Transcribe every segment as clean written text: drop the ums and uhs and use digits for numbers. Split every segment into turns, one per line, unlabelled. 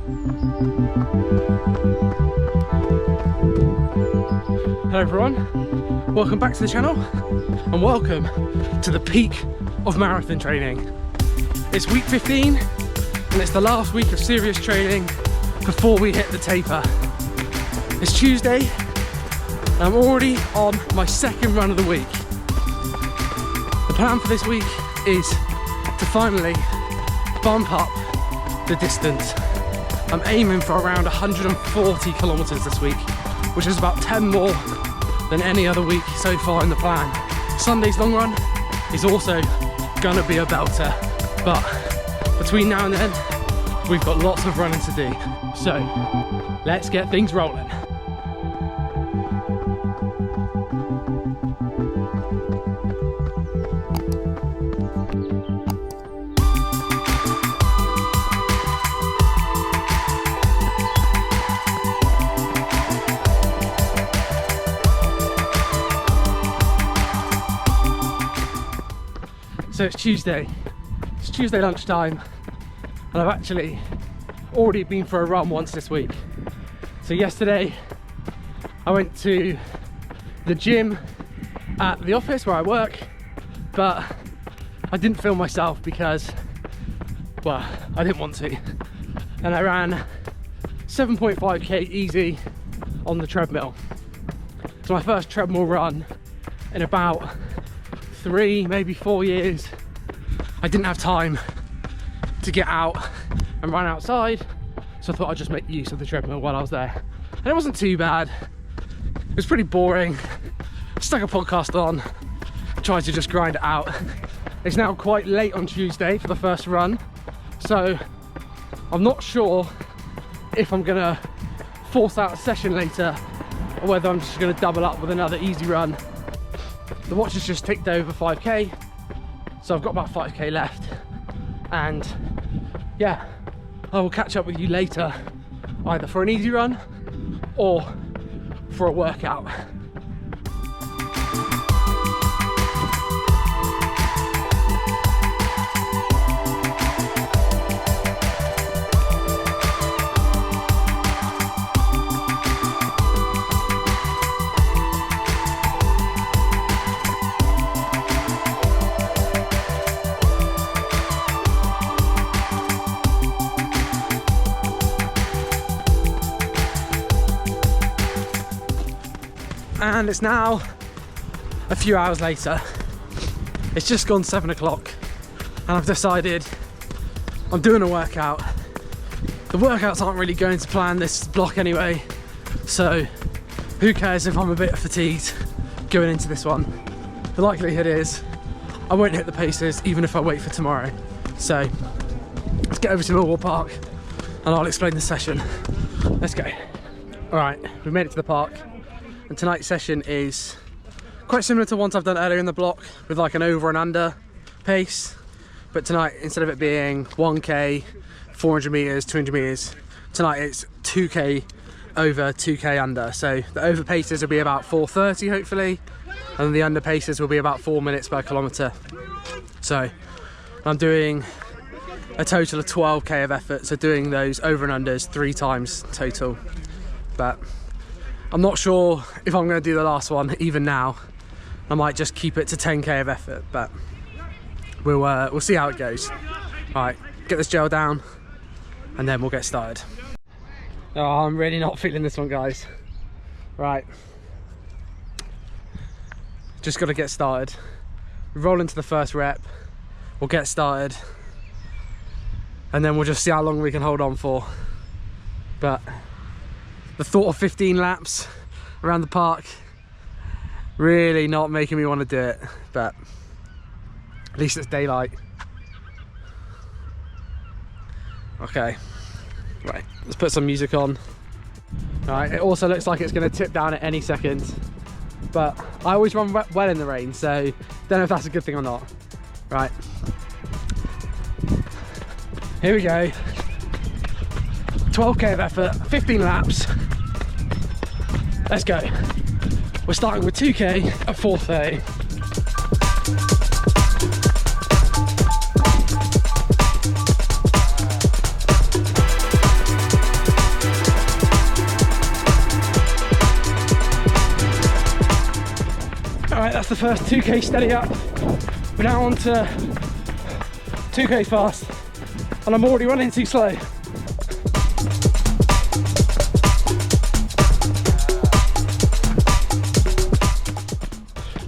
Hello everyone, welcome back to the channel and welcome to the peak of marathon training. It's week 15 and it's the last week of serious training before we hit the taper. It's Tuesday and I'm already on my second run of the week. The plan for this week is to finally bump up the distance. I'm aiming for around 140 kilometers this week, which is about 10 more than any other week so far in the plan. Sunday's long run is also gonna be a belter, but between now and then, we've got lots of running to do. So let's get things rolling. So it's Tuesday lunchtime, and I've actually already been for a run once this week. So yesterday I went to the gym at the office where I work, but I didn't film myself because, well, I didn't want to. And I ran 7.5k easy on the treadmill. It's my first treadmill run in about 3, maybe 4 years. I didn't have time to get out and run outside, so I thought I'd just make use of the treadmill while I was there. And it wasn't too bad. It was pretty boring. Stuck a podcast on, tried to just grind it out. It's now quite late on Tuesday for the first run, so I'm not sure if I'm gonna force out a session later or whether I'm just gonna double up with another easy run. The watch has just ticked over 5k, so I've got about 5k left, and yeah, I will catch up with you later, either for an easy run or for a workout. And it's now a few hours later. It's just gone 7 o'clock and I've decided I'm doing a workout. The workouts aren't really going to plan this block anyway, so who cares if I'm a bit fatigued going into this one. The likelihood is I won't hit the paces even if I wait for tomorrow. So let's get over to Millwall Park and I'll explain the session. Let's go. All right, we've made it to the park. And tonight's session is quite similar to ones I've done earlier in the block with like an over and under pace. But tonight, instead of it being 1k, 400 meters, 200 meters, tonight it's 2k over, 2k under. So the over paces will be about 4:30 hopefully, and the under paces will be about 4 minutes per kilometer. So I'm doing a total of 12k of effort. So doing those over and unders 3 times total. But I'm not sure if I'm going to do the last one even now. I might just keep it to 10k of effort, but we'll see how it goes. All right, get this gel down and then we'll get started. Oh, I'm really not feeling this one, guys. Right, just got to get started. Roll into the first rep, we'll get started, and then we'll just see how long we can hold on for. But the thought of 15 laps around the park really not making me want to do it, but at least it's daylight. Okay, right, let's put some music on. All right, it also looks like it's going to tip down at any second, but I always run well in the rain, so don't know if that's a good thing or not. Right, here we go. 12k of effort, 15 laps. Let's go. We're starting with 2k at 4:30. That's the first 2k steady up. We're now on to 2k fast, and I'm already running too slow.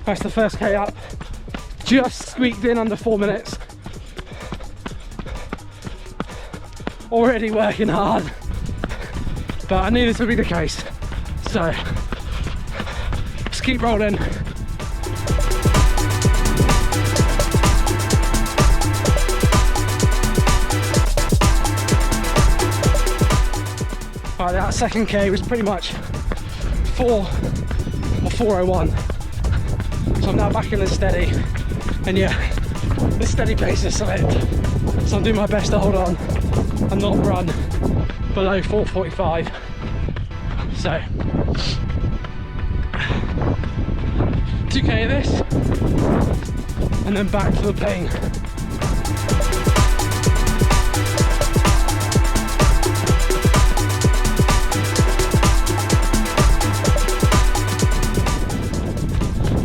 That's the first K up. Just squeaked in under 4 minutes. Already working hard, but I knew this would be the case. So, just keep rolling. Right, that second K was pretty much 4 or 4:01. So I'm now back in the steady, and yeah, the steady pace has slipped. So I'm doing my best to hold on and not run below 4:45. So 2k of this, and then back to the plane.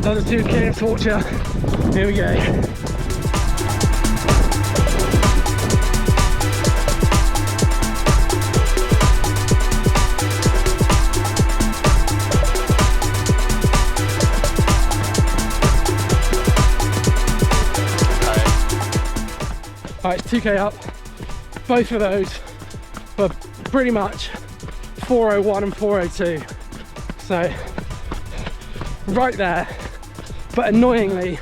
Another 2k of torture. Here we go. Alright, it's 2k up. Both of those were pretty much 4:01 and 4:02. So, right there. But annoyingly,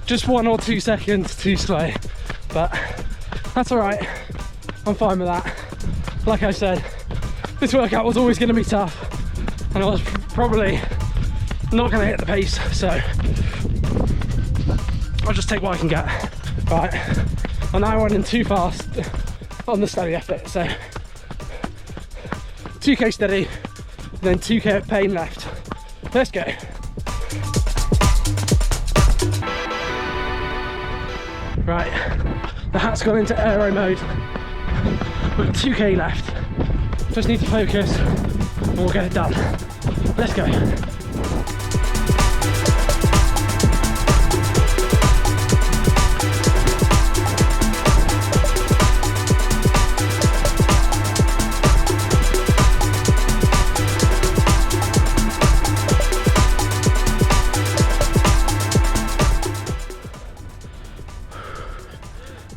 just 1 or 2 seconds too slow. But that's alright. I'm fine with that. Like I said, this workout was always going to be tough, and I was probably not going to hit the pace, so I'll just take what I can get. Right, I'm now running too fast on the steady effort, so 2k steady, then 2k of pain left. Let's go. Right, the hat's gone into aero mode with 2k left. Just need to focus and we'll get it done. Let's go.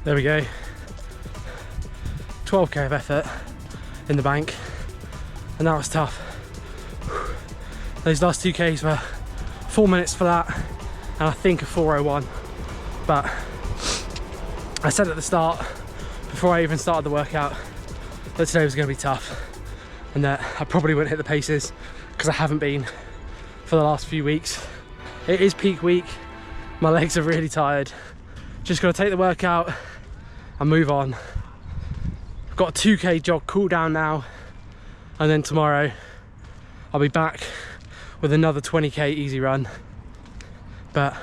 There we go. 12k of effort in the bank, and that was tough. Those last 2k's were 4 minutes for that, and I think a 4:01. But I said at the start, before I even started the workout, that today was going to be tough, and that I probably wouldn't hit the paces because I haven't been for the last few weeks. It is peak week. My legs are really tired. Just got to take the workout and move on. I've got a 2k jog cool down now, and then tomorrow I'll be back with another 20k easy run. But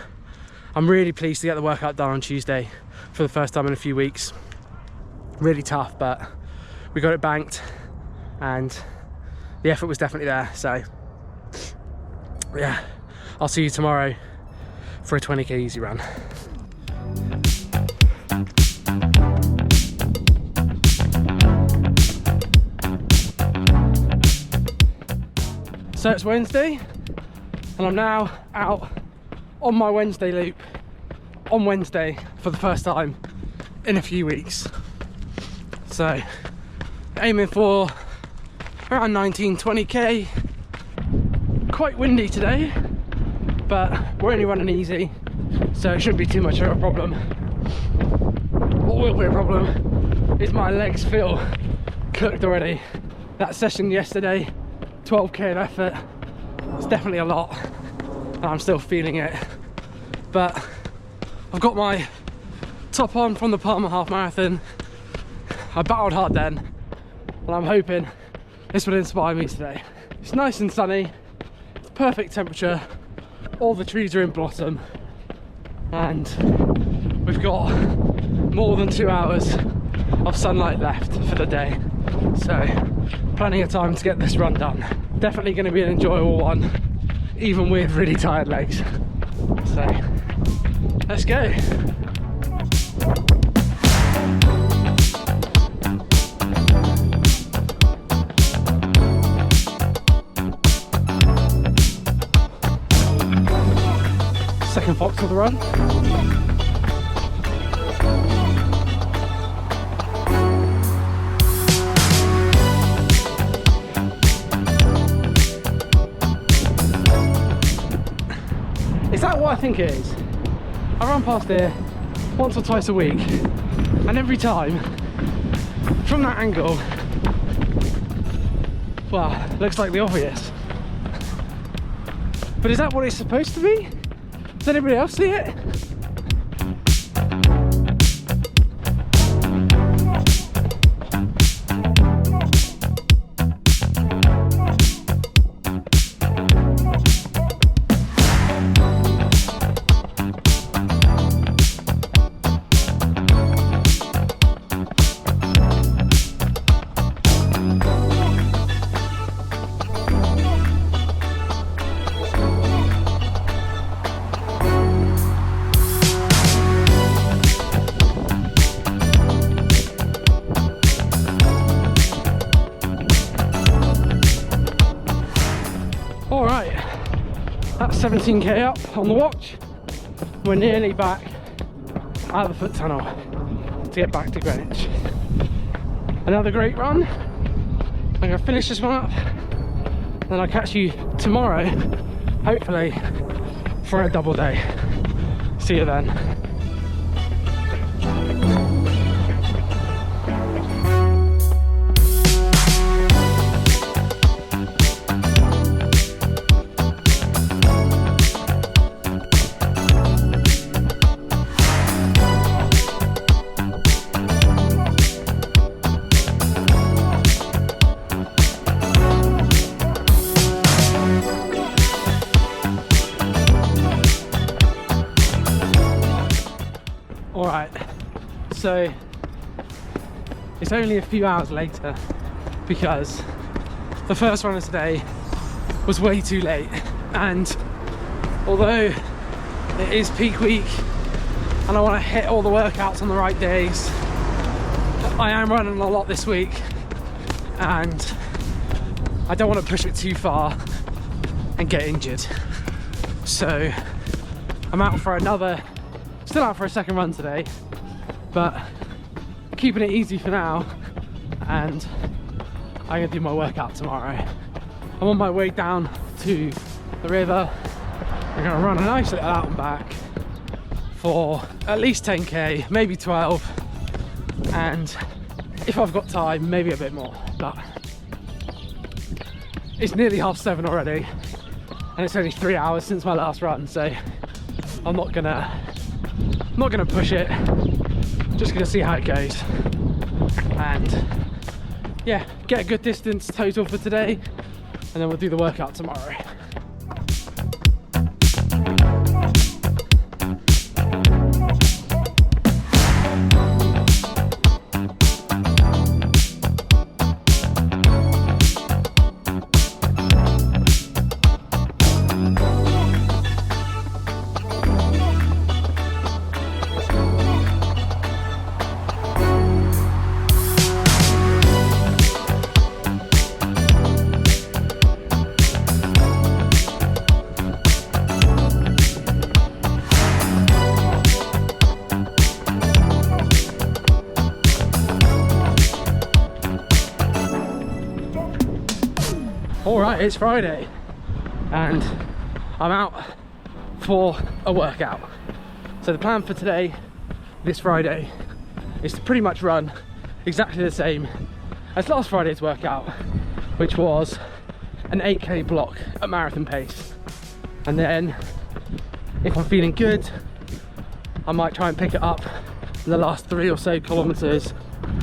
I'm really pleased to get the workout done on Tuesday for the first time in a few weeks. Really tough, but we got it banked, and the effort was definitely there. So yeah, I'll see you tomorrow for a 20k easy run. So it's Wednesday, and I'm now out on my Wednesday loop on Wednesday for the first time in a few weeks. So aiming for around 19-20k. Quite windy today, but we're only running easy, so it shouldn't be too much of a problem. What will be a problem is my legs feel cooked already. That session yesterday, 12k of effort, it's definitely a lot, and I'm still feeling it. But I've got my top on from the Palmer half marathon. I battled hard then, and I'm hoping this will inspire me today. It's nice and sunny, it's perfect temperature, all the trees are in blossom, and we've got more than 2 hours of sunlight left for the day. So plenty of time to get this run done. Definitely going to be an enjoyable one, even with really tired legs. So let's go. Second fox of the run. Is that what I think it is? I run past here once or twice a week, and every time from that angle, well, looks like the obvious. But is that what it's supposed to be? Does anybody else see it? Alright, that's 17k up on the watch. We're nearly back out of the foot tunnel to get back to Greenwich. Another great run. I'm going to finish this one up, then I'll catch you tomorrow, hopefully for a double day. See you then. Alright, so it's only a few hours later because the first run of today was way too late, and although it is peak week and I want to hit all the workouts on the right days, I am running a lot this week and I don't want to push it too far and get injured. So I'm out for still out for a second run today, but keeping it easy for now, and I'm gonna do my workout tomorrow. I'm on my way down to the river. I'm gonna run a nice little out and back for at least 10k, maybe 12, and if I've got time, maybe a bit more. But it's nearly 7:30 already, and it's only 3 hours since my last run, so I'm not gonna push it, just gonna see how it goes, and yeah, get a good distance total for today, and then we'll do the workout tomorrow. Alright, it's Friday and I'm out for a workout. So the plan for today, this Friday, is to pretty much run exactly the same as last Friday's workout, which was an 8k block at marathon pace. And then if I'm feeling good, I might try and pick it up in the last 3 or so kilometers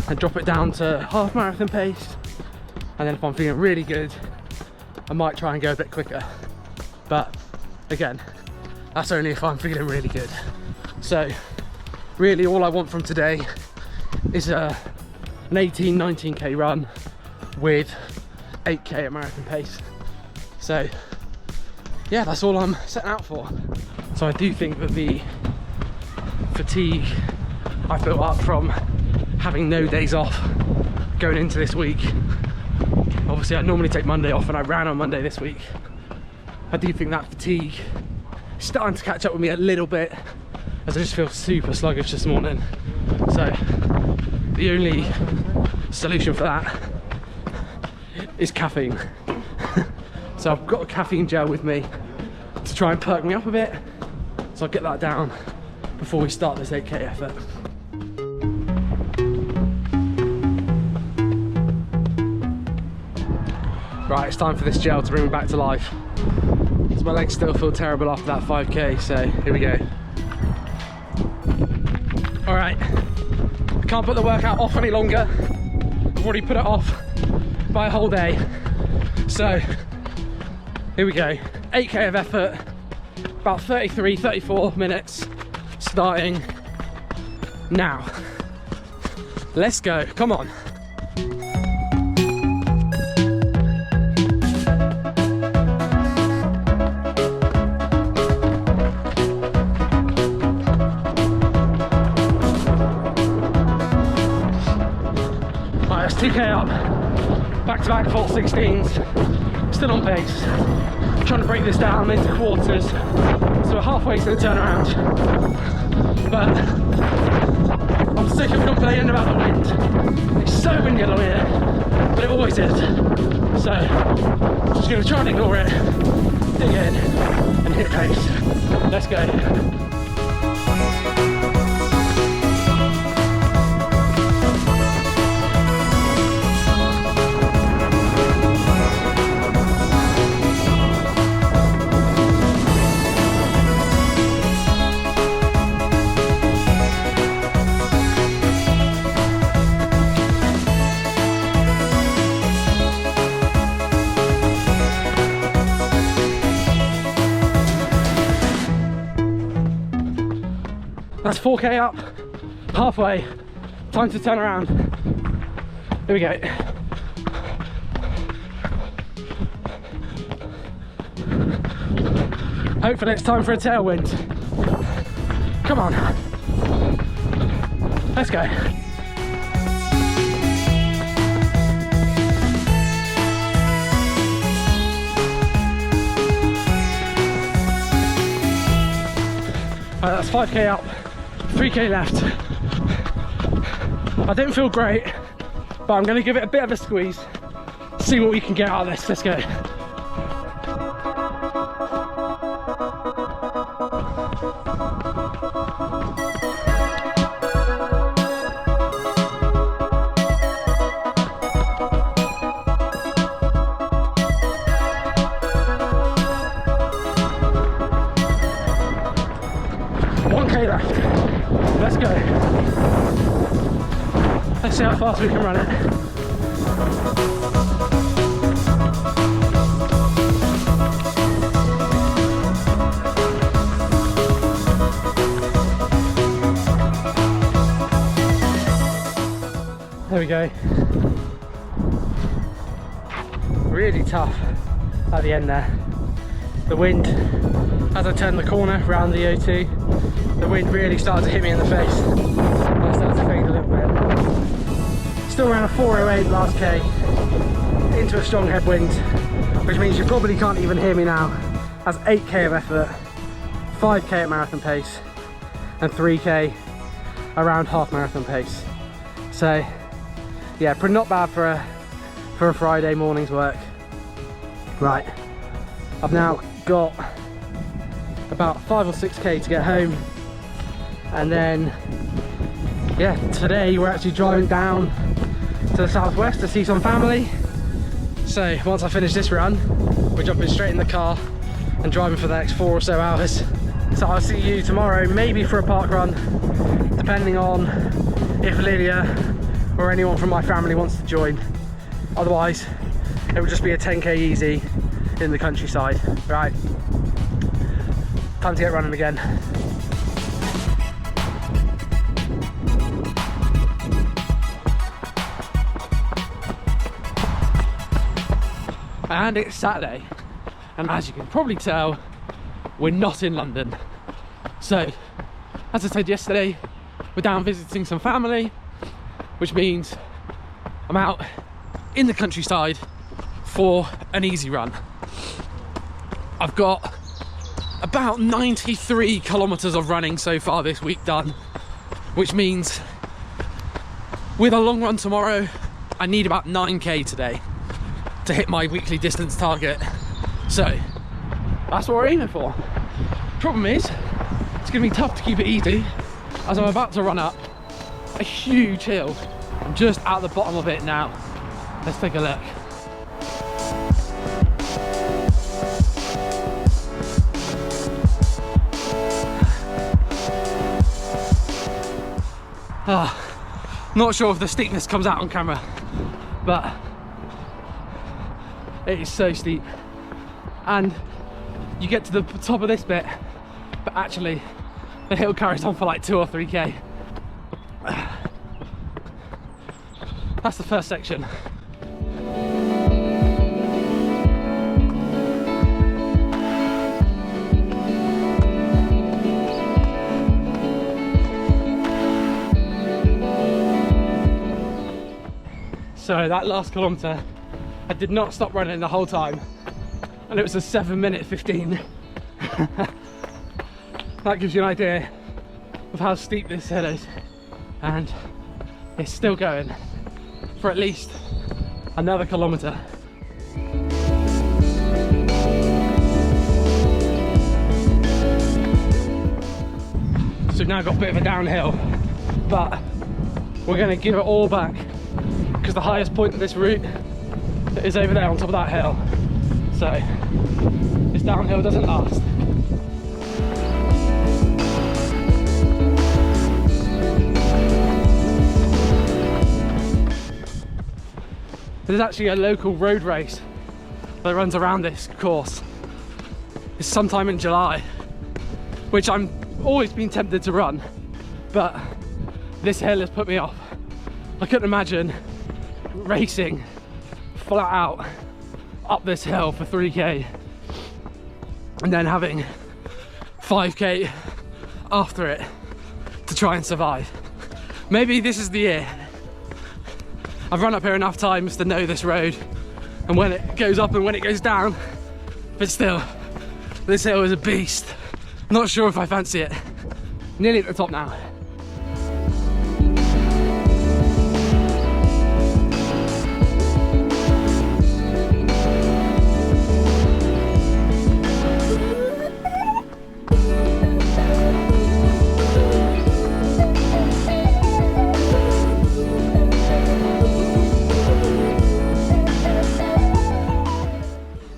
and drop it down to half marathon pace. And then if I'm feeling really good, I might try and go a bit quicker. But again, that's only if I'm feeling really good. So really all I want from today is an 18-19k run with 8k at marathon pace. So yeah, that's all I'm setting out for. So I do think that the fatigue I've built up from having no days off going into this week, obviously I normally take Monday off and I ran on Monday this week, I do think that fatigue is starting to catch up with me a little bit, as I just feel super sluggish this morning. So the only solution for that is caffeine. So I've got a caffeine gel with me to try and perk me up a bit, so I'll get that down before we start this 8K effort. Right, it's time for this gel to bring me back to life. So my legs still feel terrible after that 5K, so here we go. All right, I can't put the workout off any longer. I've already put it off by a whole day. So here we go, 8K of effort, about 33, 34 minutes, starting now. Let's go, come on. Right, that's 2K up, back-to-back full 16s, still on pace. Trying to break this down into quarters, so we're halfway to the turnaround. But I'm sick of complaining about the wind. It's so windy along here, but it always is. So I'm just going to try and ignore it, dig in, and hit pace. Let's go. That's 4K up, halfway, time to turn around. Here we go. Hopefully it's time for a tailwind. Come on, let's go. That's 5K up. 3K left. I don't feel great, but I'm going to give it a bit of a squeeze, see what we can get out of this. Let's go. Let's go. Let's see how fast we can run it. There we go. Really tough at the end there. The wind, as I turned the corner around the O2, the wind really started to hit me in the face. I started to fade a little bit. Still around a 4:08 last K, into a strong headwind, which means you probably can't even hear me now. That's 8K of effort, 5K at marathon pace, and 3K around half marathon pace. So yeah, not bad for a Friday morning's work. Right, I've now got about 5 or 6K to get home, and then yeah, today we're actually driving down to the southwest to see some family. So once I finish this run, we're jumping straight in the car and driving for the next 4 or so hours. So I'll see you tomorrow, maybe for a park run, depending on if Lydia or anyone from my family wants to join. Otherwise it will just be a 10K easy in the countryside. Right, time to get running again. And it's Saturday, and as you can probably tell, we're not in London. So, as I said yesterday, we're down visiting some family, which means I'm out in the countryside for an easy run. I've got about 93 kilometers of running so far this week done, which means with a long run tomorrow, I need about 9k today to hit my weekly distance target. So that's what we're aiming for. Problem is, it's gonna be tough to keep it easy as I'm about to run up a huge hill. I'm just at the bottom of it now. Let's take a look. Not sure if the steepness comes out on camera, but it is so steep. And you get to the top of this bit, but actually the hill carries on for like 2 or 3k. That's the first section. So that last kilometre, I did not stop running the whole time, and it was a 7:15 minutes. That gives you an idea of how steep this hill is, and it's still going for at least another kilometre. So we've now got a bit of a downhill, but we're going to give it all back, because the highest point of this route is over there on top of that hill. So this downhill doesn't last. There's actually a local road race that runs around this course. It's sometime in July, which I'm always been tempted to run, but this hill has put me off. I couldn't imagine racing flat out up this hill for 3k and then having 5k after it to try and survive. Maybe this is the year. I've run up here enough times to know this road and when it goes up and when it goes down, but still, this hill is a beast. Not sure if I fancy it. Nearly at the top now.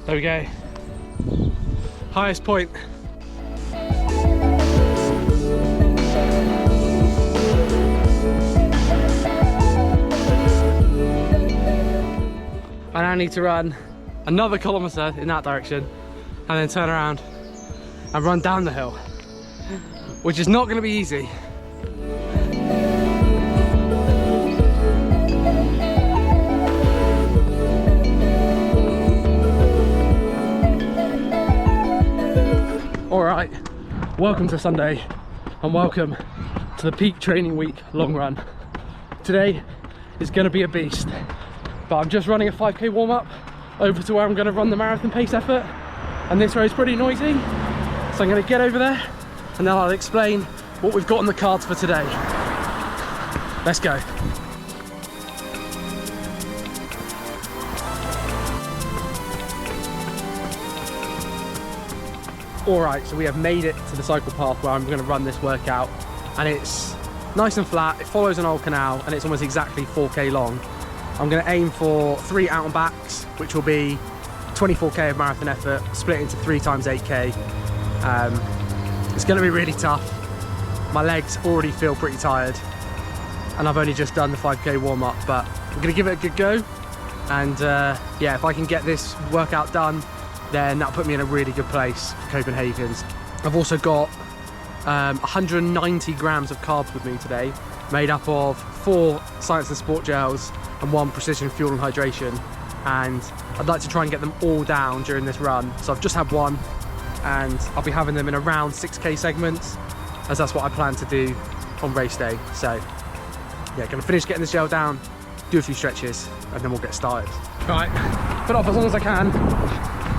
There we go. Highest point. I now need to run another kilometre in that direction and then turn around and run down the hill, which is not going to be easy. Alright, welcome to Sunday and welcome to the peak training week long run. Today is going to be a beast, but I'm just running a 5k warm-up over to where I'm going to run the marathon pace effort, and this road's pretty noisy, so I'm going to get over there and then I'll explain what we've got on the cards for today. Let's go. Alright, so we have made it to the cycle path where I'm going to run this workout, and it's nice and flat, it follows an old canal, and it's almost exactly 4k long. I'm going to aim for 3 out and backs, which will be 24k of marathon effort, split into 3 times 8k. It's going to be really tough. My legs already feel pretty tired, and I've only just done the 5k warm-up, but I'm going to give it a good go, and yeah, if I can get this workout done, then that'll put me in a really good place for Copenhagen's. I've also got 190 grams of carbs with me today, made up of 4 Science and Sport gels and 1 Precision Fuel and Hydration, and I'd like to try and get them all down during this run. So I've just had one, and I'll be having them in around 6k segments, as that's what I plan to do on race day. So yeah, gonna finish getting this gel down, do a few stretches, and then we'll get started. Right, put off as long as I can.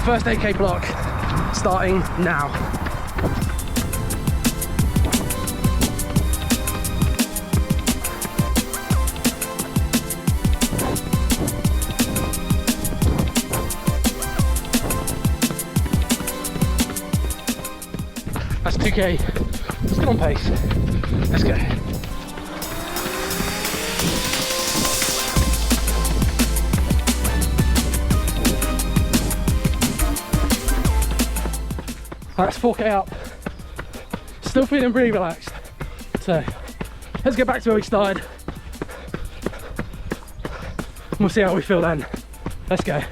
First 8k block starting now. That's 2k, still on pace. Let's go. That's 4k up. Still feeling pretty relaxed. So let's get back to where we started. We'll see how we feel then. Let's go.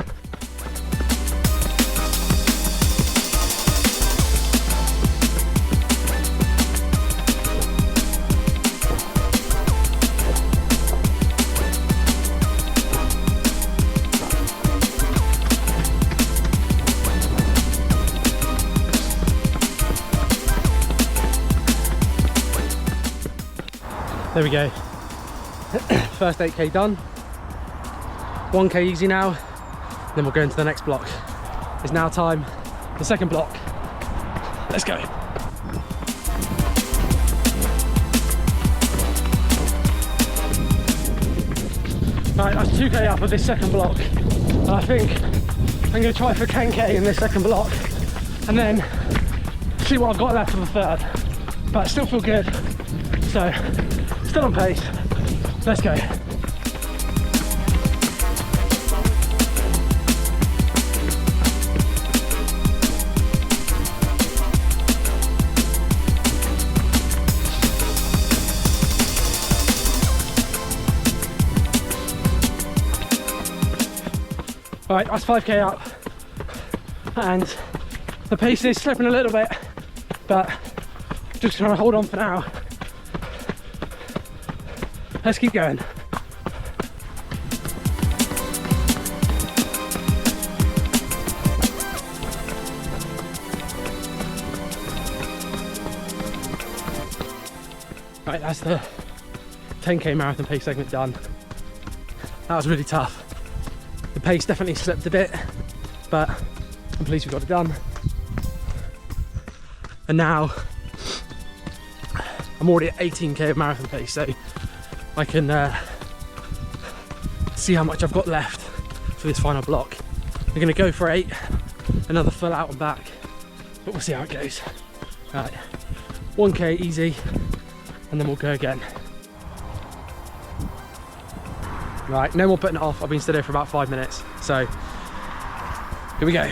There we go. First 8k done. 1k easy now. Then we'll go into the next block. It's now time for the second block. Let's go. Right, that's 2k up of this second block. I think I'm going to try for 10k in this second block, and then see what I've got left for the third. But I still feel good. So still on pace. Let's go. All right, that's 5k up, and the pace is slipping a little bit, but just trying to hold on for now. Let's keep going. Right, that's the 10k marathon pace segment done. That was really tough. The pace definitely slipped a bit, but I'm pleased we got it done. And now I'm already at 18k of marathon pace, so I can see how much I've got left for this final block. We're going to go for 8, another full out and back, but we'll see how it goes. All right, 1k easy, and then we'll go again. Right, no more putting it off. I've been stood here for about 5 minutes, so here we go.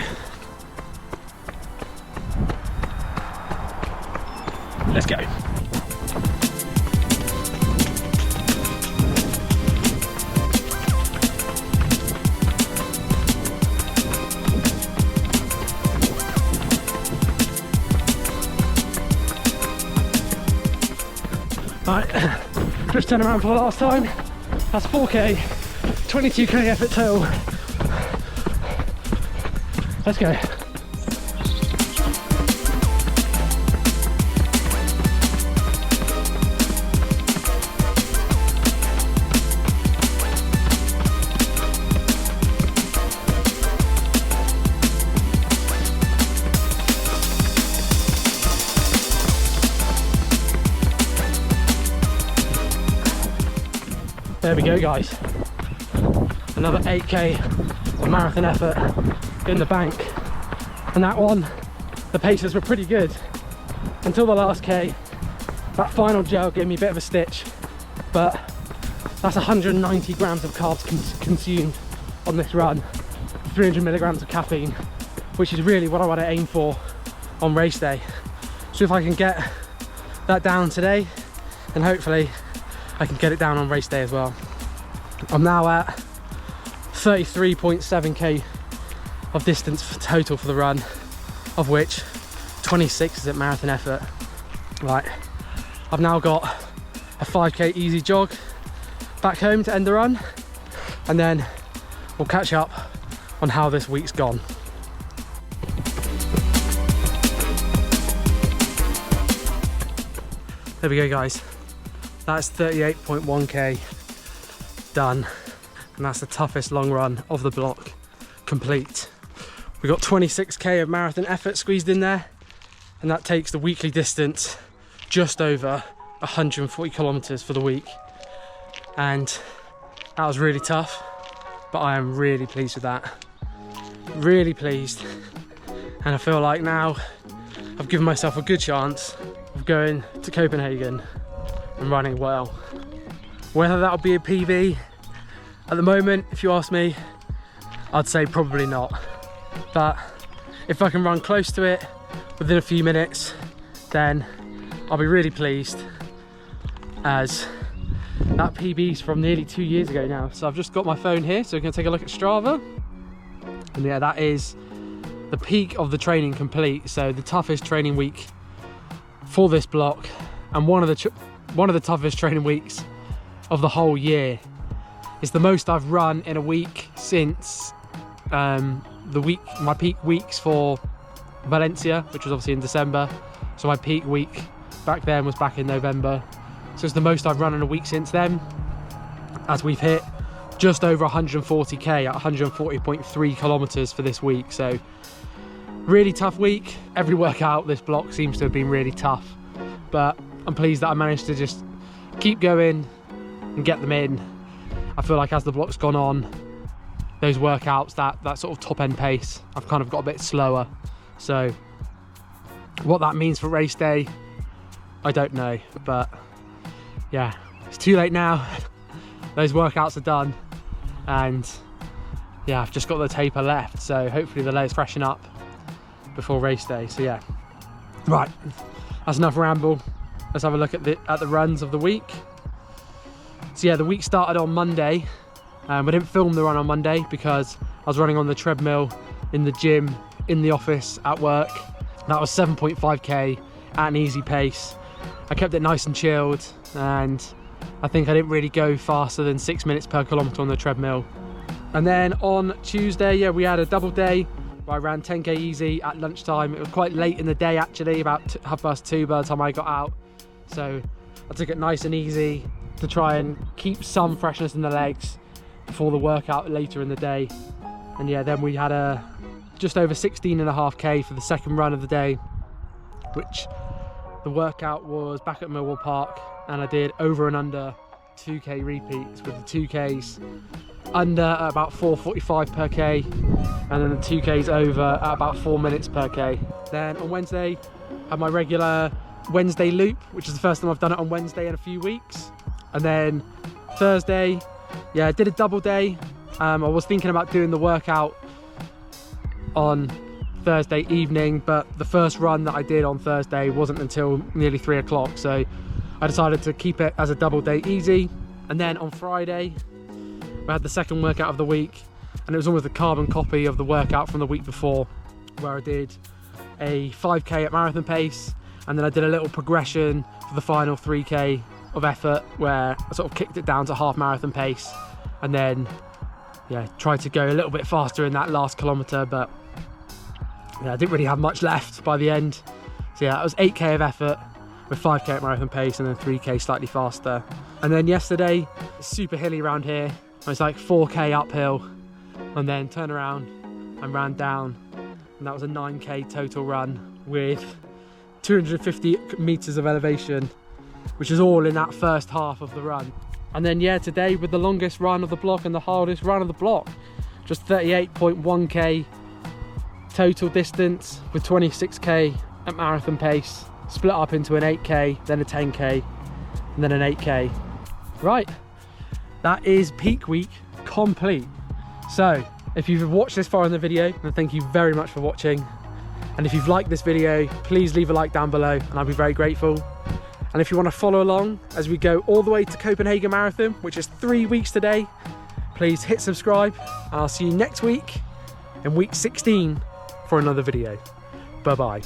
Let's go. Right, just turn around for the last time. That's 4k, 22k effort total. Let's go. There we go, guys. Another 8k of marathon effort in the bank. And that one, the paces were pretty good until the last k. That final gel gave me a bit of a stitch, but that's 190 grams of carbs consumed on this run, 300 milligrams of caffeine, which is really what I want to aim for on race day. So if I can get that down today, then hopefully I can get it down on race day as well. I'm now at 33.7k of distance total for the run, of which 26 is at marathon effort. Right, I've now got a 5k easy jog back home to end the run, and then we'll catch up on how this week's gone. There we go, guys. That's 38.1k done. And that's the toughest long run of the block complete. We got 26k of marathon effort squeezed in there, and that takes the weekly distance just over 140 kilometers for the week. And that was really tough, but I am really pleased with that. Really pleased. And I feel like now I've given myself a good chance of going to Copenhagen and running well. Whether that'll be a PB, at the moment, if you ask me, I'd say probably not. But if I can run close to it within a few minutes, then I'll be really pleased, as that PB's from nearly 2 years ago now. So I've just got my phone here, so we can take a look at Strava. And yeah, that is the peak of the training complete. So the toughest training week for this block, and one of the toughest training weeks of the whole year. It's the most I've run in a week since my peak weeks for Valencia, which was obviously in December. So my peak week back then was back in November. So it's the most I've run in a week since then, as we've hit just over 140k at 140.3 kilometers for this week. So really tough week. Every workout this block seems to have been really tough, but I'm pleased that I managed to just keep going and get them in. I feel like as the block's gone on, those workouts, that sort of top end pace, I've kind of got a bit slower. So what that means for race day, I don't know, but yeah, it's too late now. Those workouts are done, and yeah, I've just got the taper left, so hopefully the legs freshen up before race day. So yeah, right, that's enough ramble. Let's have a look at the runs of the week. So yeah, the week started on Monday. We didn't film the run on Monday because I was running on the treadmill in the gym, in the office, at work. That was 7.5k at an easy pace. I kept it nice and chilled, and I think I didn't really go faster than 6 minutes per kilometre on the treadmill. And then on Tuesday, yeah, we had a double day where I ran 10k easy at lunchtime. It was quite late in the day actually, about 2:30 by the time I got out. So I took it nice and easy to try and keep some freshness in the legs before the workout later in the day. And yeah, then we had a just over 16.5k for the second run of the day, which the workout was back at Millwall Park, and I did over and under 2k repeats, with the 2ks under at about 4:45 per k, and then the 2ks over at about 4 minutes per k. Then on Wednesday, I had my regular Wednesday loop, which is the first time I've done it on Wednesday in a few weeks. And then Thursday, yeah, I did a double day. I was thinking about doing the workout on Thursday evening, but the first run that I did on Thursday wasn't until nearly 3 o'clock, so I decided to keep it as a double day easy. And then on Friday we had the second workout of the week, and it was almost a carbon copy of the workout from the week before, where I did a 5k at marathon pace, and then I did a little progression for the final 3k of effort where I sort of kicked it down to half marathon pace, and then yeah, tried to go a little bit faster in that last kilometre, but yeah, I didn't really have much left by the end. So yeah, it was 8k of effort with 5k at marathon pace, and then 3k slightly faster. And then yesterday, super hilly around here, it was like 4k uphill, and then turned around and ran down, and that was a 9k total run with 250 meters of elevation, which is all in that first half of the run. And then yeah, today with the longest run of the block and the hardest run of the block, just 38.1k total distance with 26k at marathon pace, split up into an 8k, then a 10k, and then an 8k. Right, that is peak week complete. So if you've watched this far in the video, then thank you very much for watching. And if you've liked this video, please leave a like down below and I'll be very grateful. And if you want to follow along as we go all the way to Copenhagen Marathon, which is 3 weeks today, please hit subscribe, and I'll see you next week in week 16 for another video. Bye bye.